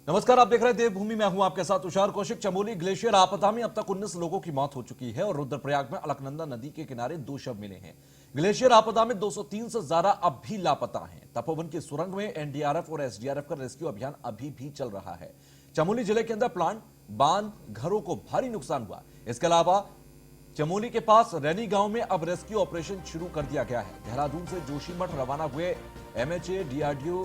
नमस्कार, आप देख रहे हैं देवभूमि। मैं हूं आपके साथ तुषार कौशिक। चमोली ग्लेशियर आपदा में अब तक 19 लोगों की मौत हो चुकी है और रुद्रप्रयाग में अलकनंदा नदी के किनारे 2 शव मिले हैं। ग्लेशियर आपदा में 203 से ज्यादा अब भी लापता हैं। तपोवन की सुरंग में एनडीआरएफ और एसडीआरएफ का रेस्क्यू अभियान अभी भी चल रहा है। चमोली जिले के अंदर प्लांट, बांध, घरों को भारी नुकसान हुआ। इसके अलावा चमोली के पास रैनी गांव में अब रेस्क्यू ऑपरेशन शुरू कर दिया गया है। देहरादून से जोशीमठ रवाना हुए एमएचए, डीआरडीओ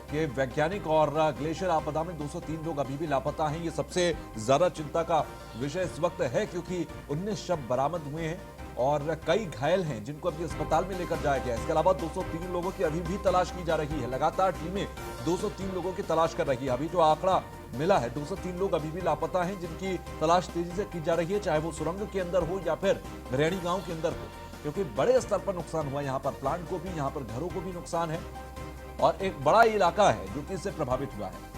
के वैज्ञानिक और ग्लेशियर आपदा में 203 लोग अभी भी लापता हैं। ये सबसे ज्यादा चिंता का विषय इस वक्त है क्योंकि 19 शव बरामद हुए हैं और कई घायल हैं जिनको अभी अस्पताल में लेकर जाया गया है। इसके अलावा 203 लोगों की अभी भी तलाश की जा रही है। लगातार टीमें 203 लोगों की तलाश कर रही है। अभी जो आंकड़ा मिला है, 203 लोग अभी भी लापता हैं जिनकी तलाश तेजी से की जा रही है, चाहे वो सुरंग के अंदर हो या फिर रैनी गांव के अंदर हो, क्योंकि बड़े स्तर पर नुकसान हुआ। यहाँ पर प्लांट को भी, यहाँ पर घरों को भी नुकसान है और एक बड़ा इलाका है जो कि इससे प्रभावित हुआ है।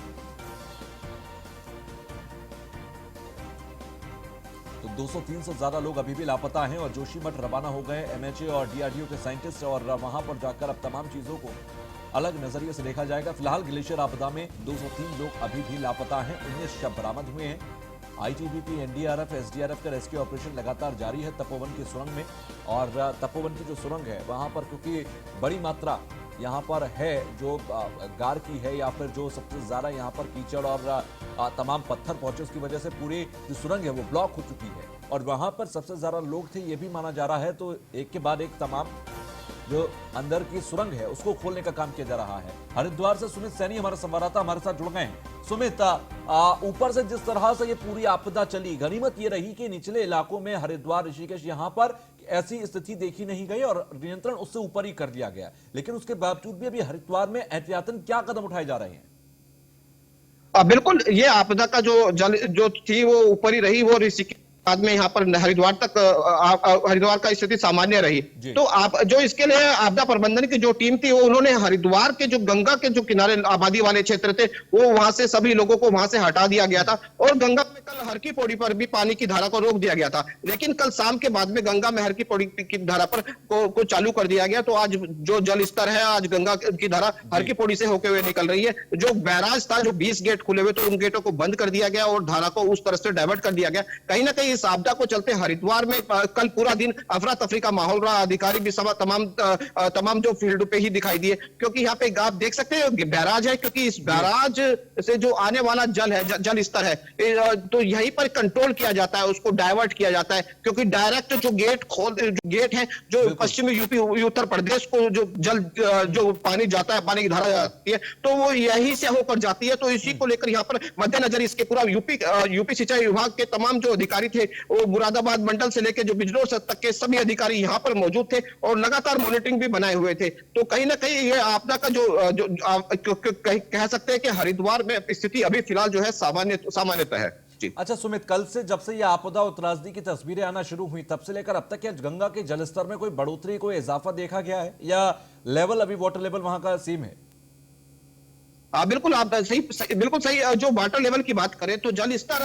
तो 203 से ज्यादा लोग अभी भी लापता हैं और जोशीमठ रवाना हो गए एमएचए और डीआरडीओ के साइंटिस्ट और वहां पर जाकर अब तमाम चीजों को अलग नजरिए से देखा जाएगा। फिलहाल ग्लेशियर आपदा में 203 लोग अभी भी लापता हैं। 19 शव बरामद हुए हैं। आईटीबीपी, एनडीआरएफ, एसडीआरएफ का रेस्क्यू ऑपरेशन लगातार जारी है तपोवन की सुरंग में। और तपोवन की जो सुरंग है वहां पर क्योंकि बड़ी मात्रा यहाँ पर है जो गार की है या फिर जो सबसे ज्यादा यहाँ पर कीचड़ और तमाम पत्थर पहुंचे, उसकी वजह से पूरी जो सुरंग है वो ब्लॉक हो चुकी है और वहां पर सबसे ज्यादा लोग थे ये भी माना जा रहा है। तो एक के बाद एक तमाम जो अंदर की सुरंग है उसको खोलने का काम किया जा रहा है। हरिद्वार से सुमित सैनी हमारे संवाददाता हमारे साथ जुड़ गए हैं। सुमित, ऊपर से जिस तरह से ये पूरी आपदा चली, गनीमत ये रही कि निचले इलाकों में हरिद्वार, ऋषिकेश, यहाँ पर ऐसी स्थिति देखी नहीं गई और नियंत्रण उससे ऊपर ही कर दिया गया। लेकिन उसके बावजूद भी अभी हरिद्वार में एहतियातन क्या कदम उठाए जा रहे हैं? बिल्कुल, ये आपदा का जो जल जो थी वो ऊपर ही रही, वो ऋषिकेश बाद में यहाँ पर हरिद्वार तक हरिद्वार का स्थिति सामान्य रही। तो आप जो इसके लिए आपदा प्रबंधन की जो टीम थी वो उन्होंने हरिद्वार के जो गंगा के जो किनारे आबादी वाले क्षेत्र थे वो वहां से सभी लोगों को वहां से हटा दिया गया था और गंगा में कल हर की पौड़ी पर भी पानी की धारा को रोक दिया गया था। लेकिन कल शाम के बाद में गंगा में हर की पौड़ी की धारा पर को चालू कर दिया गया। तो आज जो जल स्तर है, आज गंगा की धारा हर की पौड़ी से होकर हुए निकल रही है। जो बैराज था, जो 20 गेट खुले हुए तो उन गेटों को बंद कर दिया गया और धारा को उस तरह से डाइवर्ट कर दिया गया। कहीं ना कहीं इस आपदा को चलते हरिद्वार में कल पूरा दिन अफरा तफरी का माहौल रहा। अधिकारी भी सब तमाम जो फील्ड पे ही दिखाई दिए, क्योंकि यहाँ पे आप देख सकते हैं बैराज है, क्योंकि इस बैराज से जो आने वाला जल है, जल स्तर है, तो यहीं पर कंट्रोल किया जाता है, उसको डाइवर्ट किया जाता है। क्योंकि डायरेक्ट जो गेट है जो पश्चिमी यूपी, उत्तर प्रदेश को जो जल जो पानी जाता है, पानी की धारा जाती है, तो वो यहीं से होकर जाती है। तो इसी को लेकर यहाँ पर मद्देनजर इसके पूरा यूपी सिंचाई विभाग के तमाम जो अधिकारी थे वो मुरादाबाद मंडल से लेकर जो बिजनौर तक के सभी अधिकारी यहाँ पर मौजूद थे और लगातार मॉनिटरिंग भी बनाए हुए थे। तो कहीं ना कहीं ये आपदा का जो कह सकते हैं कि हरिद्वार में स्थिति अभी फिलहाल जो है सामान्यतः है। अच्छा सुमित, कल से जब से ये आपदा और त्रासदी की तस्वीरें आना शुरू हुई तब से लेकर अब तक क्या गंगा के जलस्तर में कोई बढ़ोतरी, कोई इजाफा देखा गया है या लेवल अभी वाटर लेवल वहां का सेम है? बिल्कुल, आप बिल्कुल सही। जो वाटर लेवल की बात करें तो जल स्तर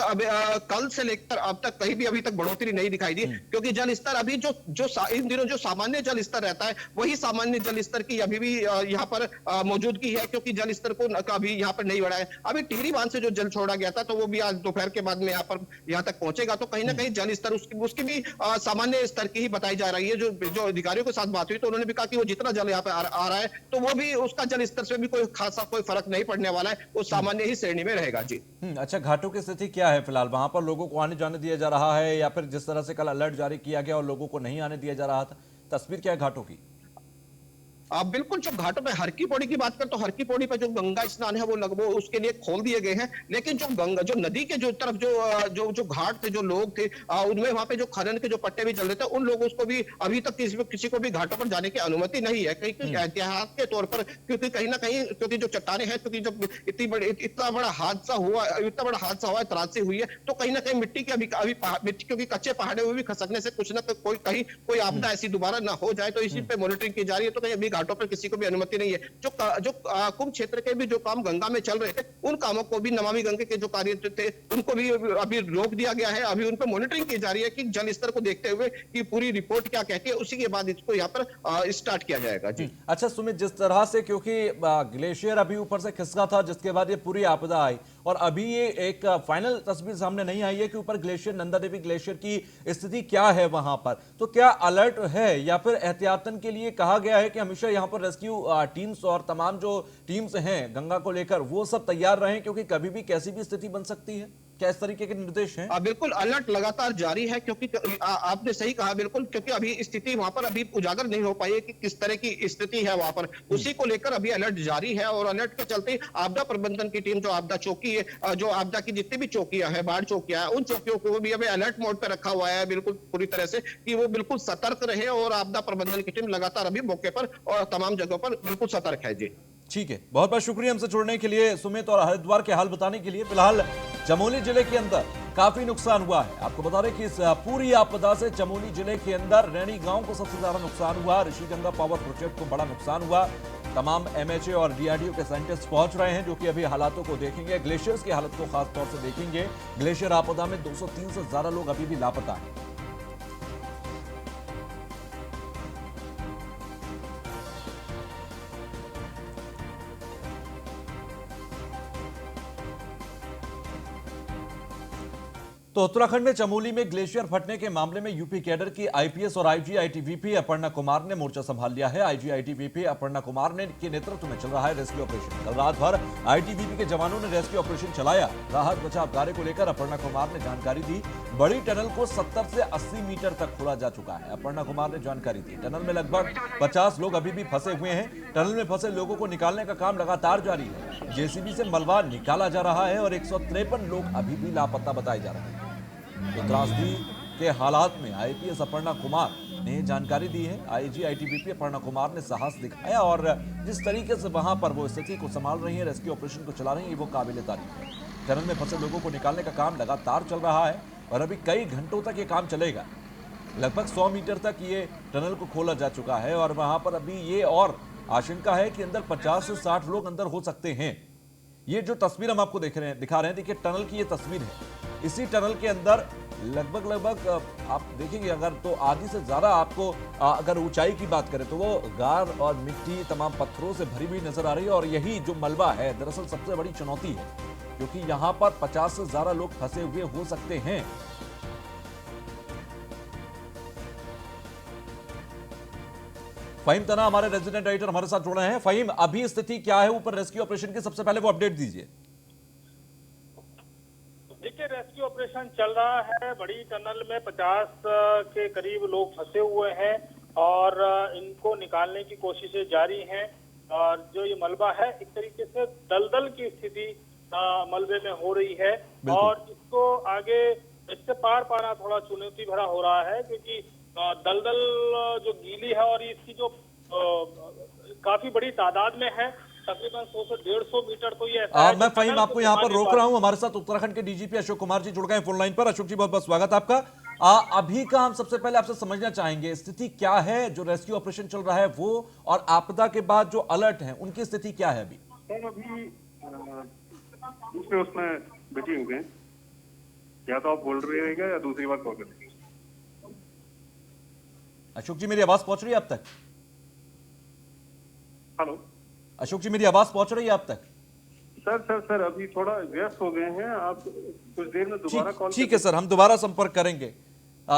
कल से लेकर अब तक कहीं भी अभी तक बढ़ोतरी नहीं दिखाई दी, क्योंकि जल स्तर अभी इन दिनों जो सामान्य जल स्तर रहता है वही सामान्य जल स्तर की अभी भी यहाँ पर मौजूदगी है, क्योंकि जल स्तर को अभी यहाँ पर नहीं बढ़ाया। अभी टिहरी बांध से जो जल छोड़ा गया था तो वो भी आज दोपहर के बाद में यहाँ तक पहुंचेगा। तो कहीं ना कहीं जल स्तर उसकी भी सामान्य स्तर की ही बताई जा रही है। जो अधिकारियों के साथ बात हुई तो उन्होंने भी कहा कि वो जितना जल यहाँ पे आ रहा है तो वो भी उसका जल स्तर से भी कोई खासा कोई फर्क नहीं पड़ने वाला है, वो सामान्य ही श्रेणी में रहेगा। जी अच्छा, घाटों की स्थिति क्या है फिलहाल? वहां पर लोगों को आने जाने दिया जा रहा है या फिर जिस तरह से कल अलर्ट जारी किया गया और लोगों को नहीं आने दिया जा रहा था, तस्वीर क्या है घाटों की? बिल्कुल, जो घाटों पे हर की पौड़ी की बात करें तो हर की पौड़ी पे जो गंगा स्नान है वो उसके लिए खोल दिए गए हैं। लेकिन जो नदी के जो तरफ जो घाट थे, जो लोग थे उनमें वहां पे जो खनन के जो पट्टे भी चल रहे थे, उन लोगों को भी अभी तक किसी को भी घाटों पर जाने की अनुमति नहीं है। कहीं एहतियात के तौर पर, क्योंकि कहीं ना कहीं क्योंकि जो चट्टाने हैं, क्योंकि जब इतना बड़ा हादसा हुआ, त्रासदी हुई है, तो कहीं ना कहीं मिट्टी मिट्टी, क्योंकि कच्चे पहाड़े हुए भी खसकने से कुछ ना कहीं कोई आपदा ऐसी दोबारा ना हो जाए, तो इसी पे मॉनिटरिंग की जा रही है। तो कहीं अभी घाटों पर किसी को भी अनुमति नहीं है। जो कुंभ क्षेत्र के भी जो काम गंगा में चल रहे थे, उन कामों को भी, नमामि गंगे के जो कार्य थे उनको भी अभी रोक दिया गया है। अभी उन पर मॉनिटरिंग की जा रही है कि जल स्तर को देखते हुए कि पूरी रिपोर्ट क्या कहती है, उसी के बाद इसको यहाँ पर स्टार्ट किया जाएगा। जी अच्छा सुमित, जिस तरह से क्योंकि ग्लेशियर अभी ऊपर से खिसका था जिसके बाद ये पूरी आपदा आई और अभी ये एक फाइनल तस्वीर सामने नहीं आई है कि ऊपर ग्लेशियर, नंदा देवी ग्लेशियर की स्थिति क्या है वहां पर। तो क्या अलर्ट है या फिर एहतियातन के लिए कहा गया है कि हमेशा यहां पर रेस्क्यू टीम्स और तमाम जो टीम्स हैं गंगा को लेकर वो सब तैयार रहें, क्योंकि कभी भी कैसी भी स्थिति बन सकती है? क्या इस तरीके के निर्देश हैं? बिल्कुल अलर्ट लगातार जारी है, क्योंकि आपने सही कहा बिल्कुल, क्योंकि अभी स्थिति वहां पर अभी उजागर नहीं हो पाई है कि किस तरह की स्थिति है वहां पर। उसी को लेकर अभी अलर्ट जारी है और अलर्ट के चलते आपदा प्रबंधन की टीम, जो आपदा चौकी है, जो आपदा की जितनी भी चौकियां हैं, बाढ़ चौकियां हैं, उन चौकियों को भी अभी अलर्ट मोड पर रखा हुआ है बिल्कुल पूरी तरह से, कि वो बिल्कुल सतर्क रहे। और आपदा प्रबंधन की टीम लगातार अभी मौके पर और तमाम जगहों पर बिल्कुल सतर्क है जी। ठीक है, बहुत बहुत शुक्रिया हमसे जुड़ने के लिए सुमित, और हरिद्वार के हाल बताने के लिए। फिलहाल चमोली जिले के अंदर काफी नुकसान हुआ है। आपको बता दें कि इस पूरी आपदा से चमोली जिले के अंदर रैणी गांव को सबसे ज्यादा नुकसान हुआ। ऋषिगंगा पावर प्रोजेक्ट को बड़ा नुकसान हुआ। तमाम एमएचए और डीआरडीओ के साइंटिस्ट पहुंच रहे हैं, जो कि अभी हालातों को देखेंगे, ग्लेशियर्स की हालत को खास तौर से देखेंगे। ग्लेशियर आपदा में 203 से ज्यादा लोग अभी भी लापता हैं। तो उत्तराखंड में चमोली में ग्लेशियर फटने के मामले में यूपी कैडर की आईपीएस और आईजीआईटीबीपी अपर्णा कुमार ने मोर्चा संभाल लिया है। आईजीआईटीबीपी अपर्णा कुमार ने के नेतृत्व में चल रहा है रेस्क्यू ऑपरेशन। कल रात भर आईटीबीपी के जवानों ने रेस्क्यू ऑपरेशन चलाया। राहत बचाव कार्य को लेकर अपर्णा कुमार ने जानकारी दी। बड़ी टनल को 70 से 80 मीटर तक खोला जा चुका है। अपर्णा कुमार ने जानकारी दी, टनल में लगभग 50 लोग अभी भी फंसे हुए हैं। टनल में फंसे लोगों को निकालने का काम लगातार जारी है। जेसीबी से मलबा निकाला जा रहा है और 153 लोग अभी भी लापता बताए जा रहे हैं। तो त्रासदी के हालात में आईपीएस अपर्णा कुमार ने जानकारी दी है। आईजीआईटीबीपी अपर्णा कुमार ने साहस दिखाया और जिस तरीके से वहां पर वो स्थिति को संभाल रही है, रेस्क्यू ऑपरेशन को चला रही है, वो काबिल तारीफ है। टनल में फंसे लोगों को निकालने का काम लगातार चल रहा है और अभी कई घंटों तक ये काम चलेगा। लगभग 100 मीटर तक ये टनल को खोला जा चुका है और वहां पर अभी ये और आशंका है कि अंदर 50 से 60 लोग अंदर हो सकते हैं। ये जो तस्वीर हम आपको दिखा रहे हैं, देखिए टनल की ये तस्वीर है। इसी टनल के अंदर लगभग आप देखेंगे अगर तो आधी से ज्यादा आपको अगर ऊंचाई की बात करें तो वो गार और मिट्टी, तमाम पत्थरों से भरी हुई नजर आ रही है। और यही जो मलबा है दरअसल सबसे बड़ी चुनौती है, क्योंकि यहां पर 50 से ज्यादा लोग फंसे हुए हो सकते हैं। फहीम तना हमारे रेजिडेंट एडिटर हमारे साथ जुड़ रहे हैं। फहीम, अभी स्थिति क्या है ऊपर रेस्क्यू ऑपरेशन की? सबसे पहले वो अपडेट दीजिए। देखिए, रेस्क्यू ऑपरेशन चल रहा है। बड़ी टनल में 50 के करीब लोग फंसे हुए हैं और इनको निकालने की कोशिशें जारी हैं। और जो ये मलबा है, एक तरीके से दलदल की स्थिति मलबे में हो रही है और इसको आगे इससे पार पाना थोड़ा चुनौती भरा हो रहा है, क्योंकि दलदल जो गीली है और इसकी जो काफी बड़ी तादाद में है, तकरीबन 100 से 150 मीटर। तो ये मैं फहीम आपको यहाँ पर रोक रहा हूँ। हमारे साथ उत्तराखंड के डीजीपी अशोक कुमार जी जुड़ गए फोन लाइन पर। अशोक जी, बहुत बहुत स्वागत आपका। अभी का हम सबसे पहले आपसे समझना चाहेंगे स्थिति क्या है, जो रेस्क्यू ऑपरेशन चल रहा है वो, और आपदा के बाद जो अलर्ट है उनकी स्थिति क्या है अभी? सर, अभी दूसरे उसमें बिजी हो गए, या तो आप बोल रहे रहेगा या दूसरी बार कॉल करेंगे। अशोक जी, मेरी आवाज पहुंच रही है अब तक? हेलो अशोक जी, मेरी आवाज पहुंच रही है अब तक? सर अभी थोड़ा व्यस्त हो गए हैं, आप कुछ देर में दोबारा कॉल। ठीक है सर, हम दोबारा संपर्क करेंगे।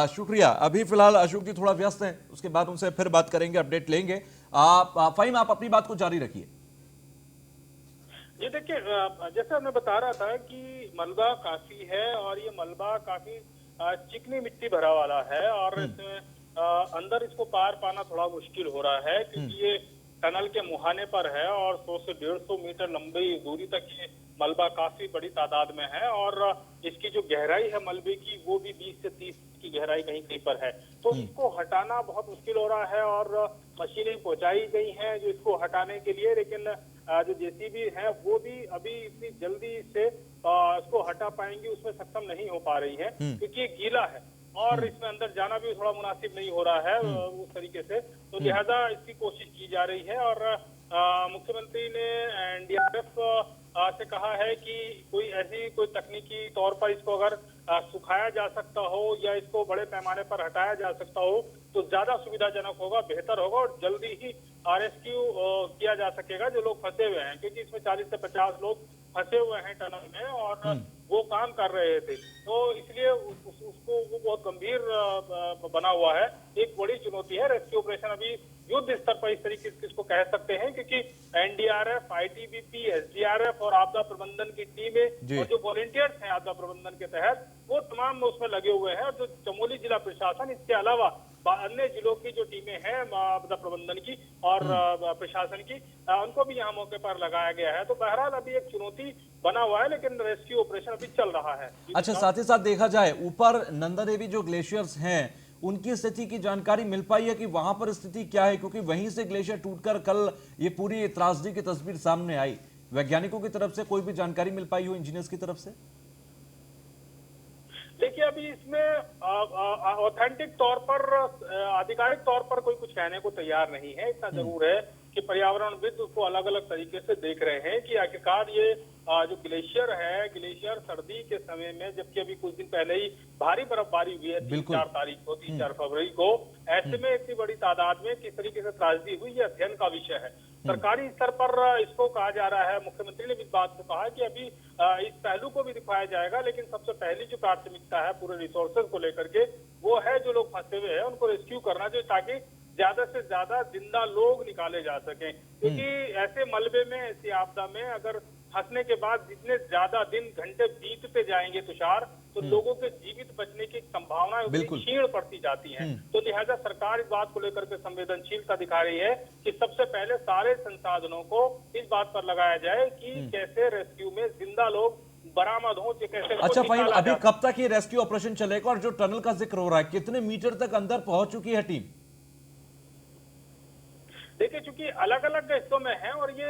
शुक्रिया। अभी फिलहाल अशोक जी थोड़ा व्यस्त हैं, उसके बाद उनसे फिर बात करेंगे, अपडेट लेंगे। फहीम, आप अपनी बात को जारी रखिए। ये देखिए, जैसा मैं बता रहा था कि मलबा काफी है और ये मलबा काफी चिकनी मिट्टी भरा वाला है और इसमें अंदर इसको पार पाना थोड़ा मुश्किल हो रहा है, क्योंकि ये टनल के मुहाने पर है और 100 से 150 मीटर लंबी दूरी तक ये मलबा काफी बड़ी तादाद में है और इसकी जो गहराई है मलबे की, वो भी 20 से 30 की गहराई कहीं कहीं पर है। तो इसको हटाना बहुत मुश्किल हो रहा है और मशीनें पहुंचाई गई हैं जो इसको हटाने के लिए, लेकिन जो जेसीबी है वो भी अभी इतनी जल्दी से इसको हटा पाएंगी उसमें सक्षम नहीं हो पा रही है, क्योंकि ये गीला है और इसमें अंदर जाना भी थोड़ा मुनासिब नहीं हो रहा है उस तरीके से। तो लिहाजा इसकी कोशिश की जा रही है और मुख्यमंत्री ने एनडीआरएफ से कहा है कि कोई तकनीकी तौर पर इसको अगर सुखाया जा सकता हो या इसको बड़े पैमाने पर हटाया जा सकता हो तो ज्यादा सुविधाजनक होगा, बेहतर होगा और जल्दी ही रेस्क्यू किया जा सकेगा जो लोग फंसे हुए हैं, क्योंकि इसमें 40 से 50 लोग फंसे हुए हैं टनल में और वो काम कर रहे थे। तो इसलिए उसको वो बहुत गंभीर बना हुआ है, एक बड़ी चुनौती है। रेस्क्यू ऑपरेशन अभी युद्ध स्तर पर इस तरीके से इसको कह सकते हैं, क्योंकि एनडीआरएफ, आईटीबीपी, एसडीआरएफ और आपदा प्रबंधन की टीमें और जो वॉलंटियर्स हैं आपदा प्रबंधन के तहत, वो तमाम उसमें लगे हुए हैं। और जो चमोली जिला प्रशासन, इसके अलावा अन्य जिलों की जो टीमें हैं आपदा प्रबंधन की और प्रशासन की, उनको भी यहाँ मौके पर लगाया गया है। तो बहरहाल अभी एक चुनौती बना हुआ है, लेकिन रेस्क्यू ऑपरेशन अभी चल रहा है। अच्छा, साथ ही साथ देखा जाए ऊपर नंदा देवी जो ग्लेशियर्स हैं, उनकी स्थिति की जानकारी मिल पाई है कि वहां पर स्थिति क्या है? क्योंकि वहीं से ग्लेशियर टूटकर कल ये पूरी त्रासदी की तस्वीर सामने आई। वैज्ञानिकों की तरफ से कोई भी जानकारी मिल पाई हो, इंजीनियर्स की तरफ से? देखिए, अभी इसमें ऑथेंटिक तौर पर, आधिकारिक तौर पर कोई कुछ कहने को तैयार नहीं है। इतना जरूर है कि पर्यावरणविद उसको अलग अलग तरीके से देख रहे हैं कि आखिरकार ये जो ग्लेशियर है, ग्लेशियर सर्दी के समय में, जबकि अभी कुछ दिन पहले ही भारी बर्फबारी हुई है 3-4 तारीख को, 3-4 फरवरी को, ऐसे में इतनी बड़ी तादाद में किस तरीके से त्रासदी हुई, ये अध्ययन का विषय है। सरकारी स्तर पर इसको कहा जा रहा है, मुख्यमंत्री ने भी इस बात को कहा कि अभी इस पहलू को भी दिखाया जाएगा, लेकिन सबसे पहली जो प्राथमिकता है पूरे रिसोर्सेज को लेकर के, वो है जो लोग फंसे हुए हैं उनको रेस्क्यू करना, जो ताकि ज्यादा से ज्यादा जिंदा लोग निकाले जा सकें। क्योंकि ऐसे मलबे में, ऐसी आपदा में अगर फंसने के बाद जितने ज्यादा दिन, घंटे बीतते जाएंगे तुषार, तो लोगों के जीवित बचने की संभावनाएं क्षीण पड़ती जाती हैं। तो लिहाजा सरकार इस बात को लेकर के संवेदनशीलता दिखा रही है कि सबसे पहले सारे संसाधनों को इस बात पर लगाया जाए कि कैसे रेस्क्यू में जिंदा लोग बरामद हो, कैसे। अच्छा फाइन, अभी कब तक ये रेस्क्यू ऑपरेशन चलेगा? और जो टनल का जिक्र हो रहा है, कितने मीटर तक अंदर पहुंच चुकी है टीम? देखिए, चूंकि अलग अलग हिस्सों में है और ये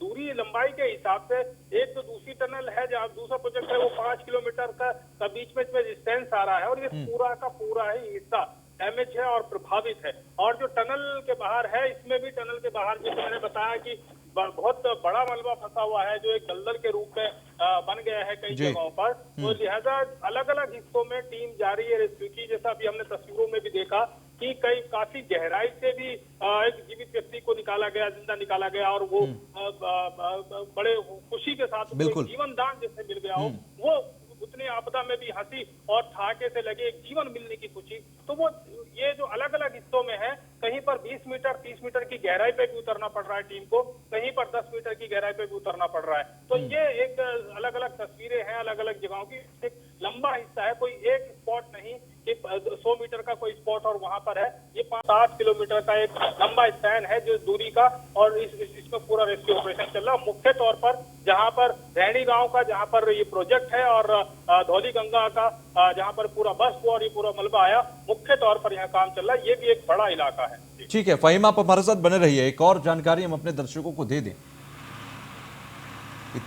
दूरी लंबाई के हिसाब से, एक तो दूसरी टनल है जहाँ दूसरा प्रोजेक्ट है वो 5 किलोमीटर का बीच में डिस्टेंस आ रहा है, और ये पूरा का पूरा ही हिस्सा डैमेज है और प्रभावित है। और जो टनल के बाहर है, इसमें भी टनल के बाहर, जैसे मैंने बताया कि बहुत बड़ा मलबा फंसा हुआ है जो एक दलदल के रूप में बन गया है कई जगहों पर। तो लिहाजा अलग अलग हिस्सों में टीम जारी है रेस्क्यू की। जैसा अभी हमने तस्वीरों में भी देखा कि काफी गहराई से भी एक जीवित व्यक्ति को निकाला गया, जिंदा निकाला गया, और वो बड़े खुशी के साथ जीवन दान जैसे मिल गया हो, वो उतनी आपदा में भी हंसी और ठहाके से लगे एक जीवन मिलने की खुशी। तो वो ये जो अलग अलग हिस्सों में है, कहीं पर 20 मीटर 30 मीटर की गहराई पे भी उतरना पड़ रहा है टीम को, कहीं पर 10 मीटर की गहराई पे भी उतरना पड़ रहा है। तो ये एक अलग अलग तस्वीरें हैं अलग अलग जगहों की। एक लंबा हिस्सा है, कोई एक स्पॉट नहीं कि 100 मीटर का कोई स्पॉट और वहां पर है। ये 5-8 किलोमीटर का एक लंबा स्पैन है जो दूरी का, और इसमें पूरा रेस्क्यू ऑपरेशन चल रहा है। मुख्य तौर पर जहां पर रैणी गांव का, जहां पर ये प्रोजेक्ट है, और धौली गंगा का जहां पर पूरा बस और ये पूरा मलबा आया, मुख्य तौर पर यहाँ काम चल रहा है। ये भी एक बड़ा इलाका है। ठीक है फाहिम, आप हमारे साथ बने रहिए। एक और जानकारी हम अपने दर्शकों को दे दें।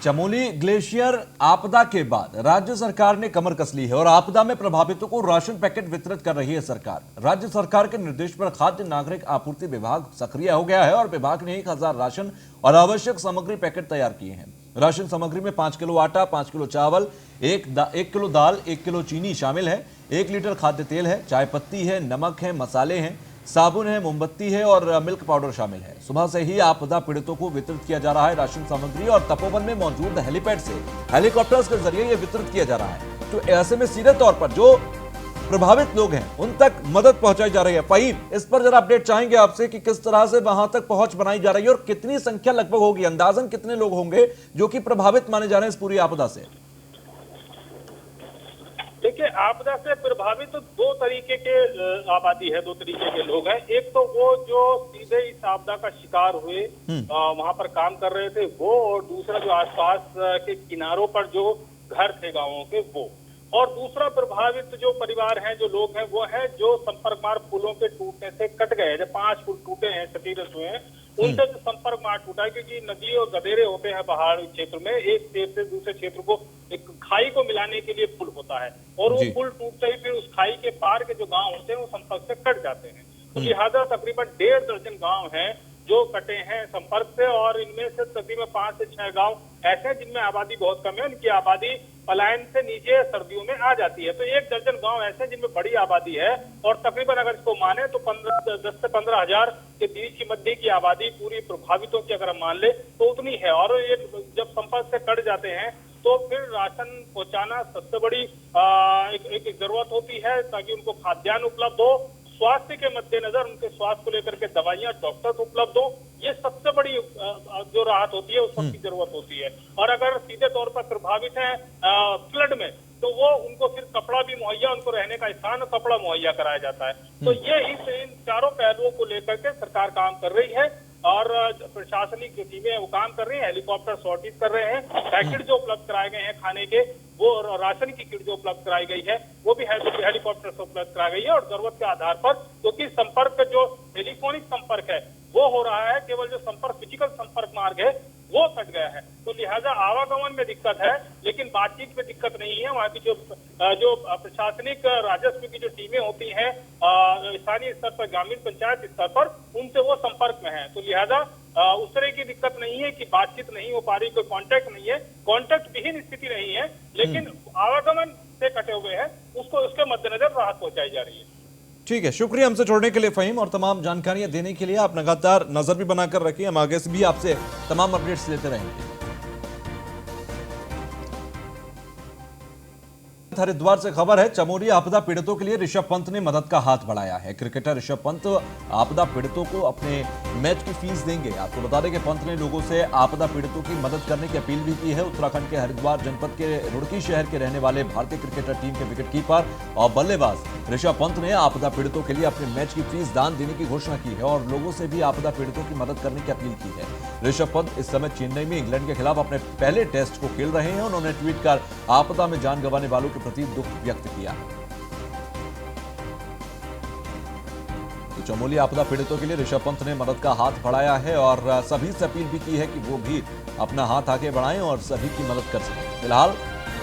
चमोली ग्लेशियर आपदा के बाद राज्य सरकार ने कमर कस ली है और आपदा में प्रभावितों को राशन पैकेट वितरित कर रही है सरकार। राज्य सरकार के निर्देश पर खाद्य नागरिक आपूर्ति विभाग सक्रिय हो गया है और विभाग ने 1000 राशन और आवश्यक सामग्री पैकेट तैयार किए हैं। राशन सामग्री में 5 किलो आटा, 5 किलो चावल, 1 किलो दाल, 1 किलो चीनी शामिल है, 1 लीटर खाद्य तेल है, चाय पत्ती है, नमक है, मसाले हैं, साबुन है, मोमबत्ती है और मिल्क पाउडर शामिल है। सुबह से ही आपदा पीड़ितों को वितरित किया जा रहा है राशन सामग्री, और तपोवन में मौजूद हेलीपैड से हेलीकॉप्टर्स के जरिए यह वितरित किया जा रहा है। तो ऐसे में सीधे तौर पर जो प्रभावित लोग हैं उन तक मदद पहुंचाई जा रही है। फाहिम, इस पर जरा अपडेट चाहेंगे आपसे कि किस तरह से वहां तक पहुंच बनाई जा रही है और कितनी संख्या लगभग होगी, अंदाजन कितने लोग होंगे जो कि प्रभावित माने जा रहे हैं इस पूरी आपदा से? देखिए, आपदा से प्रभावित तो 2 तरीके के आबादी है, 2 तरीके के लोग हैं। एक तो वो जो सीधे इस आपदा का शिकार हुए, वहां पर काम कर रहे थे वो, और दूसरा जो आसपास के किनारों पर जो घर थे गांवों के वो। और दूसरा प्रभावित जो परिवार हैं, जो लोग हैं, वो है जो संपर्क मार्ग पुलों के टूटने से कट गए। जब 5 पुल टूटे हैं, क्षतिग्रस्त हुए हैं, उनसे जो संपर्क मार्ग टूटा है, क्योंकि नदी और गदेरे होते हैं पहाड़ी क्षेत्र में, एक क्षेत्र से दूसरे क्षेत्र को, एक खाई को मिलाने के लिए पुल होता है, और वो पुल टूटते ही फिर उस खाई के पार के जो गांव होते हैं वो संपर्क से कट जाते हैं। तो लिहाजा तकरीबन 1.5 दर्जन गांव हैं जो कटे हैं संपर्क से, और इनमें से तकरीबन 5 से 6 गांव ऐसे हैं जिनमें आबादी बहुत कम है। उनकी आबादी पलायन से नीचे सर्दियों में आ जाती है। तो 1 दर्जन गांव ऐसे हैं जिनमें बड़ी आबादी है, और तकरीबन अगर इसको माने तो 10 से 15 हजार के बीच की मध्य की आबादी पूरी प्रभावितों की अगर हम मान ले तो उतनी है। और ये जब संपर्क से कट जाते हैं तो फिर राशन पहुंचाना सबसे बड़ी एक जरूरत होती है, ताकि उनको खाद्यान्न उपलब्ध हो, स्वास्थ्य के मद्देनजर उनके स्वास्थ्य को लेकर के दवाइयां, डॉक्टर्स उपलब्ध हो। ये सबसे बड़ी जो राहत होती है उस सबकी जरूरत होती है। और अगर सीधे तौर पर प्रभावित है फ्लड में, तो वो उनको फिर कपड़ा भी मुहैया, उनको रहने का स्थान और कपड़ा मुहैया कराया जाता है। तो ये इन चारों पहलुओं को लेकर के सरकार काम कर रही है, और प्रशासनिक जो टीमें वो काम कर रही हैं, हेलीकॉप्टर सॉर्टिंग कर रहे हैं, पैकेट जो उपलब्ध कराए गए हैं खाने के, वो राशन की किट जो उपलब्ध कराई गई है वो भी हेलीकॉप्टर से उपलब्ध कराई गई है। और जरूरत के आधार पर, क्योंकि संपर्क जो टेलीफोनिक संपर्क है वो हो रहा है, केवल जो संपर्क फिजिकल संपर्क मार्ग है वो कट गया है, तो लिहाजा आवागमन में दिक्कत है, लेकिन बातचीत में दिक्कत नहीं है। वहाँ की जो प्रशासनिक राजस्व की जो टीमें होती हैं स्थानीय स्तर पर, ग्रामीण पंचायत स्तर पर, उनसे वो संपर्क में है। तो लिहाजा उस तरह की दिक्कत नहीं है कि बातचीत नहीं हो पा रही, कोई कांटेक्ट नहीं है, कांटेक्ट विहीन स्थिति नहीं है, लेकिन आवागमन से कटे हुए हैं, उसके मद्देनजर राहत पहुंचाई जा रही है। ठीक है, शुक्रिया हमसे जोड़ने के लिए फहीम, और तमाम जानकारियां देने के लिए। आप लगातार नजर भी बनाकर रखिए, हम आगे से भी आपसे तमाम अपडेट्स लेते रहेंगे। हरिद्वार से खबर है, चमोली आपदा पीड़ितों के लिए ऋषभ पंत ने मदद का हाथ बढ़ाया है। क्रिकेटर ऋषभ पंत आपदा पीड़ितों को अपने मैच की फीस देंगे। आपको बता दें कि पंत ने लोगों से आपदा पीड़ितों की मदद करने की अपील भी की है। उत्तराखंड के हरिद्वार जनपद के रुड़की शहर के रहने वाले भारतीय क्रिकेटर टीम के विकेटकीपर और बल्लेबाज ऋषभ पंत ने आपदा पीड़ितों के लिए अपने मैच की फीस दान देने की घोषणा की है और लोगों से भी आपदा पीड़ितों की मदद करने की अपील की है। ऋषभ पंत इस समय चेन्नई में इंग्लैंड के खिलाफ अपने पहले टेस्ट को खेल रहे हैं। उन्होंने ट्वीट कर आपदा में जान गंवाने वालों के प्रति दुख व्यक्त किया। तो चमोली आपदा पीड़ितों के लिए ऋषभ पंत ने मदद का हाथ बढ़ाया है और सभी से अपील भी की है कि वो भी अपना हाथ आगे बढ़ाएं और सभी की मदद कर सकें। फिलहाल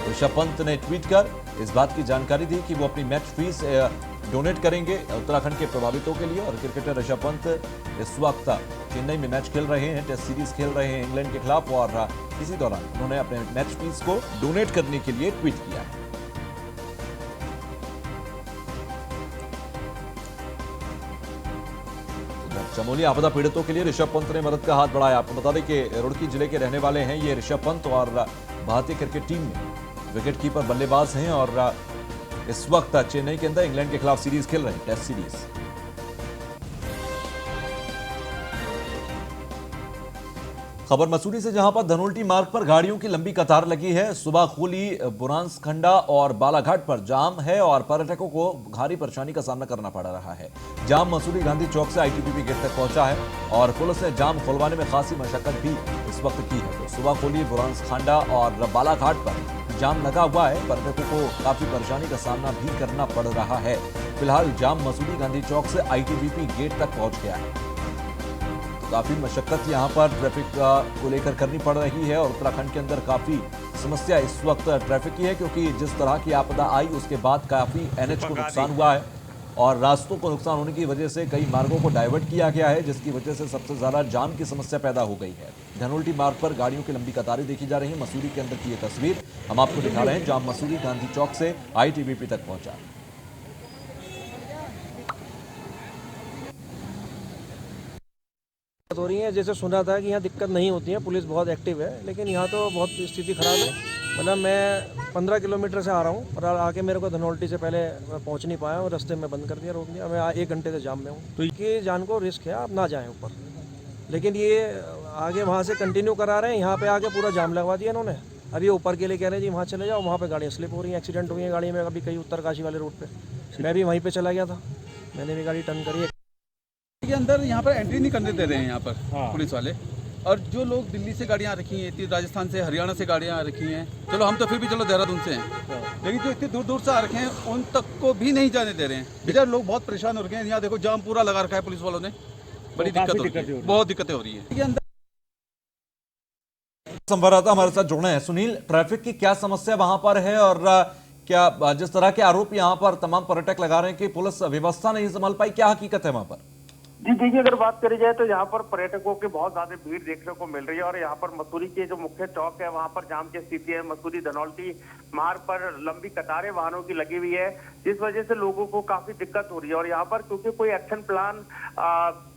ऋषभ पंत ने ट्वीट कर इस बात की जानकारी दी कि वो अपनी मैच फीस डोनेट करेंगे उत्तराखंड के प्रभावितों के लिए। और क्रिकेटर ऋषभ पंत इस वक्त चेन्नई में मैच खेल रहे हैं, टेस्ट सीरीज खेल रहे हैं इंग्लैंड के खिलाफ, और इसी दौरान उन्होंने अपने मैच फीस को डोनेट करने के लिए ट्वीट किया है। चमोली आपदा पीड़ितों के लिए ऋषभ पंत ने मदद का हाथ बढ़ाया। आपको बता दें कि रुड़की जिले के रहने वाले हैं ये ऋषभ पंत, और भारतीय क्रिकेट टीम में विकेटकीपर बल्लेबाज हैं और इस वक्त चेन्नई के अंदर इंग्लैंड के खिलाफ सीरीज खेल रहे हैं, टेस्ट सीरीज। खबर मसूरी से, जहां पर धनोल्टी मार्ग पर गाड़ियों की लंबी कतार लगी है। सुबह खोली, बुरांसखंडा और बालाघाट पर जाम है और पर्यटकों को भारी परेशानी का सामना करना पड़ रहा है। जाम मसूरी गांधी चौक से आईटीबीपी गेट तक पहुंचा है और पुलिस ने जाम खुलवाने में खासी मशक्कत भी इस वक्त की है। तो सुबह खोली, बुरांसखंडा और बालाघाट पर जाम लगा हुआ है, पर्यटकों को काफी परेशानी का सामना भी करना पड़ रहा है। फिलहाल जाम मसूरी गांधी चौक से आईटीबीपी गेट तक पहुंच गया है। काफी मशक्कत यहां पर ट्रैफिक को लेकर करनी पड़ रही है और उत्तराखंड के अंदर काफी समस्या इस वक्त ट्रैफिक की है, क्योंकि जिस तरह की आपदा आई उसके बाद काफी एनएच को नुकसान हुआ है और रास्तों को नुकसान होने की वजह से कई मार्गों को डाइवर्ट किया गया है, जिसकी वजह से सबसे ज्यादा जाम की समस्या पैदा हो गई है। धनोल्टी मार्ग पर गाड़ियों की लंबी कतारें देखी जा रही है। मसूरी के अंदर की ये तस्वीर हम आपको दिखा रहे हैं। जाम मसूरी गांधी चौक से आईटीबीपी तक पहुंचा। हो रही है। जैसे सुना था कि यहाँ दिक्कत नहीं होती है, पुलिस बहुत एक्टिव है, लेकिन यहाँ तो बहुत स्थिति खराब है। मतलब मैं 15 किलोमीटर से आ रहा हूँ और आके मेरे को धनोल्टी से पहले मैं पहुँच नहीं पाया और रास्ते में बंद कर दिया, रोक दिया। मैं 1 घंटे से जाम में हूँ। तो इनकी जान को रिस्क है, आप ना जाएँ ऊपर, लेकिन ये आगे वहाँ से कंटिन्यू करा रहे हैं। यहाँ पे आके पूरा जाम लगवा दिया इन्होंने। अब ये ऊपर के लिए कह रहे हैं जी वहाँ चले जाओ, वहाँ पे गाड़ियाँ स्लिप हो रही हैं, एक्सीडेंट हुई है गाड़ी में अभी कई उत्तरकाशी वाले रूट पे। मैं भी वहीं पे चला गया था, मैंने भी गाड़ी टर्न करी है। के अंदर यहाँ पर एंट्री नहीं करने दे रहे हैं यहाँ पर पुलिस वाले। और जो लोग दिल्ली से गाड़ियाँ रखी हैं, राजस्थान से, हरियाणा से गाड़ियाँ रखी हैं, चलो हम तो फिर भी चलो देहरादून से हैं, लेकिन जो इतनी दूर दूर से आ रखे हैं उन तक को भी नहीं जाने दे रहे हैं। बेचारे लोग बहुत परेशान हो रखे हैं। यहाँ देखो जाम पूरा लगा रखा है पुलिस वालों ने, बड़ी दिक्कत हो रही है, बहुत दिक्कतें हो रही है। संवाददाता हमारे साथ जुड़े हैं। सुनील, ट्रैफिक की क्या समस्या वहां पर है और क्या जिस तरह के आरोप यहां पर तमाम पर्यटक लगा रहे हैं कि पुलिस व्यवस्था नहीं संभाल पाई, क्या हकीकत है वहां पर? जी देखिए, अगर बात करी जाए तो यहाँ पर पर्यटकों की बहुत ज्यादा भीड़ देखने को मिल रही है और यहाँ पर मसूरी के जो मुख्य चौक है वहाँ पर जाम की स्थिति है। मसूरी धनौल्टी मार्ग पर लंबी कतारें वाहनों की लगी हुई है, जिस वजह से लोगों को काफी दिक्कत हो रही है। और यहाँ पर क्योंकि कोई एक्शन प्लान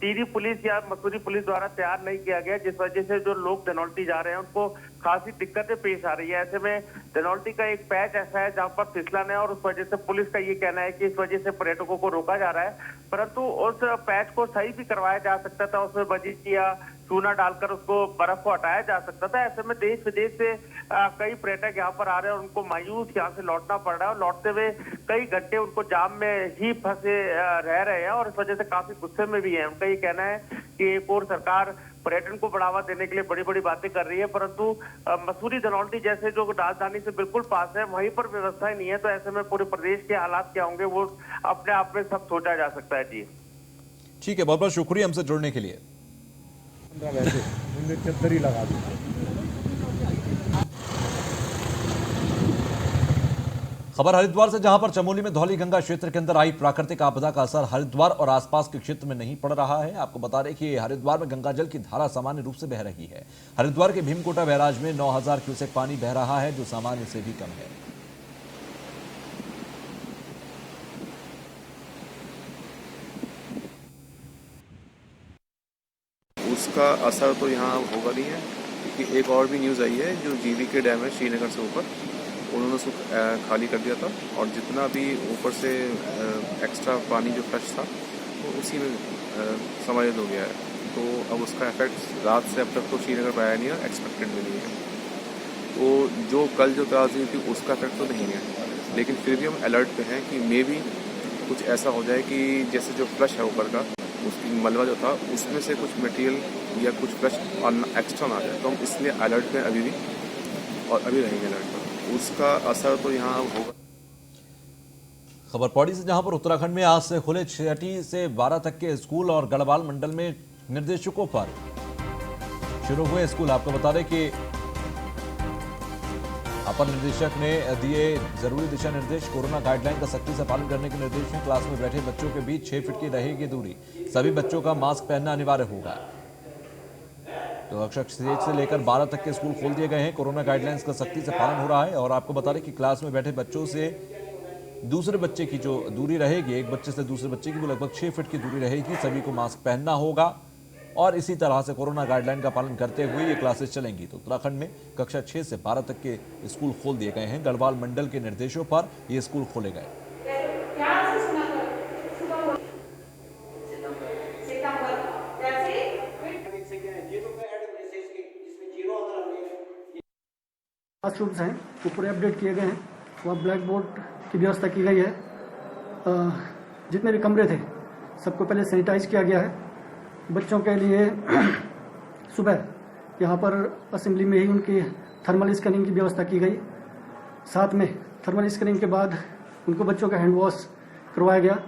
टिहरी पुलिस या मसूरी पुलिस द्वारा तैयार नहीं किया गया, जिस वजह से जो लोग धनौल्टी जा रहे हैं उनको खासी दिक्कतें पेश आ रही है। ऐसे में धनौल्टी का एक पैच ऐसा है जहाँ पर फिसलन है और उस वजह से पुलिस का ये कहना है कि इस वजह से पर्यटकों को रोका जा रहा है, परंतु उस पैच को सही भी करवाया जा सकता था, उसमें बजीच या चूना डालकर उसको बर्फ को हटाया जा सकता था। ऐसे में देश विदेश से कई पर्यटक यहाँ पर आ रहे हैं और उनको मायूस यहाँ से लौटना पड़ रहा है और लौटते हुए कई घंटे उनको जाम में ही फंसे रह रहे हैं और इस वजह से काफी गुस्से में भी है। उनका ये कहना है कि एक और सरकार पर्यटन को बढ़ावा देने के लिए बड़ी बड़ी बातें कर रही है, परंतु मसूरी धनौल्टी जैसे जो राजधानी से बिल्कुल पास है वहीं पर व्यवस्थाएं नहीं है, तो ऐसे में पूरे प्रदेश के हालात क्या होंगे वो अपने आप में सब सोचा जा सकता है। जी ठीक है, बहुत बहुत शुक्रिया हमसे जुड़ने के लिए। चद्दर ही लगा दी। खबर हरिद्वार से, जहां पर चमोली में धौली गंगा क्षेत्र के अंदर आई प्राकृतिक आपदा का असर हरिद्वार और आसपास के क्षेत्र में नहीं पड़ रहा है। आपको बता दें कि हरिद्वार में गंगा जल की धारा सामान्य रूप से बह रही है। हरिद्वार के भीमकोटा बैराज में 9000 क्यूसेक पानी बह रहा है, जो सामान्य से भी कम है। उसका असर तो यहाँ होगा नहीं है, क्योंकि एक और भी न्यूज़ आई है जो जीवी के डैम है श्रीनगर से ऊपर, उन्होंने उसको खाली कर दिया था और जितना भी ऊपर से एक्स्ट्रा पानी जो फ्लश था वो उसी में समाहित हो गया है। तो अब उसका इफेक्ट रात से अब तक तो श्रीनगर पर आया नहीं है, एक्सपेक्टेड भी नहीं है। तो जो कल जो ताज़ी थी उसका इफेक्ट तो नहीं है, लेकिन फिर भी हम अलर्ट पे हैं कि मे भी कुछ ऐसा हो जाए कि जैसे जो फ्लश है ऊपर का उसकी मलबा जो था उसमें से कुछ मटेरियल या कुछ फ्लश एक्स्ट्रा ना आ जाए, तो हम इसलिए अलर्ट पे अभी भी और अभी रहेंगे अलर्ट पर। उसका असर तो यहाँ होगा। खबर पौड़ी से, जहां पर उत्तराखंड में आज से खुले 6 से 12 तक के स्कूल और गढ़वाल मंडल में निर्देशकों पर शुरू हुए स्कूल। आपको बता दें कि अपर निदेशक ने दिए जरूरी दिशा निर्देश। कोरोना गाइडलाइन का सख्ती से पालन करने के निर्देश हैं। क्लास में बैठे बच्चों के बीच 6 फीट की रहेगी दूरी। सभी बच्चों का मास्क पहनना अनिवार्य होगा। तो कक्षा 6 से लेकर 12 तक के स्कूल खोल दिए गए हैं। कोरोना गाइडलाइंस का सख्ती से पालन हो रहा है और आपको बता दें कि क्लास में बैठे बच्चों से दूसरे बच्चे की जो दूरी रहेगी, एक बच्चे से दूसरे बच्चे की वो लगभग 6 फीट की दूरी रहेगी। सभी को मास्क पहनना होगा और इसी तरह से कोरोना गाइडलाइन का पालन करते हुए ये क्लासेस चलेंगी। तो उत्तराखंड में कक्षा 6 से 12 तक के स्कूल खोल दिए गए हैं। गढ़वाल मंडल के निर्देशों पर ये स्कूल खोले गए। क्लासरूम्स हैं वो पूरे अपडेट किए गए हैं। वहाँ ब्लैक बोर्ड की व्यवस्था की गई है। जितने भी कमरे थे सबको पहले सैनिटाइज किया गया है। बच्चों के लिए सुबह यहाँ पर असेंबली में ही उनकी थर्मल स्कैनिंग की व्यवस्था की गई। साथ में थर्मल स्कैनिंग के बाद उनको बच्चों का हैंड वॉश करवाया गया।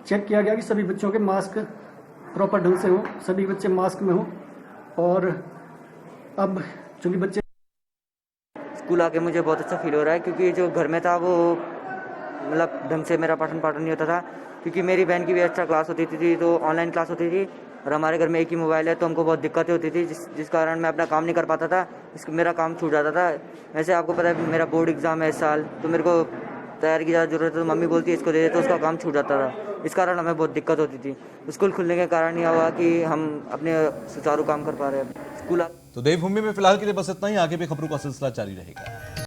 चेक किया गया कि सभी बच्चों के मास्क प्रॉपर ढंग से हों, सभी बच्चे मास्क में हों। और अब चूँकि बच्चे स्कूल आके मुझे बहुत अच्छा फील हो रहा है, क्योंकि जो घर में था वो मतलब ढंग से मेरा पठन पाठन नहीं होता था, क्योंकि मेरी बहन की भी एक्स्ट्रा क्लास होती थी तो ऑनलाइन क्लास होती थी और हमारे घर में एक ही मोबाइल है तो हमको बहुत दिक्कतें होती थी, जिस कारण मैं अपना काम नहीं कर पाता था। मेरा काम छूट जाता था। वैसे आपको पता है मेरा बोर्ड एग्ज़ाम है इस साल, तो मेरे को तैयारी की ज़्यादा ज़रूरत है, तो मम्मी बोलती है इसको दे दे, तो उसका काम छूट जाता था। इस कारण हमें बहुत दिक्कत होती थी। स्कूल खुलने के कारण यह हुआ कि हम अपने सुचारू काम कर पा रहे हैं। स्कूल तो देवभूमि में फिलहाल के लिए बस इतना ही। आगे भी खबरों का सिलसिला जारी रहेगा।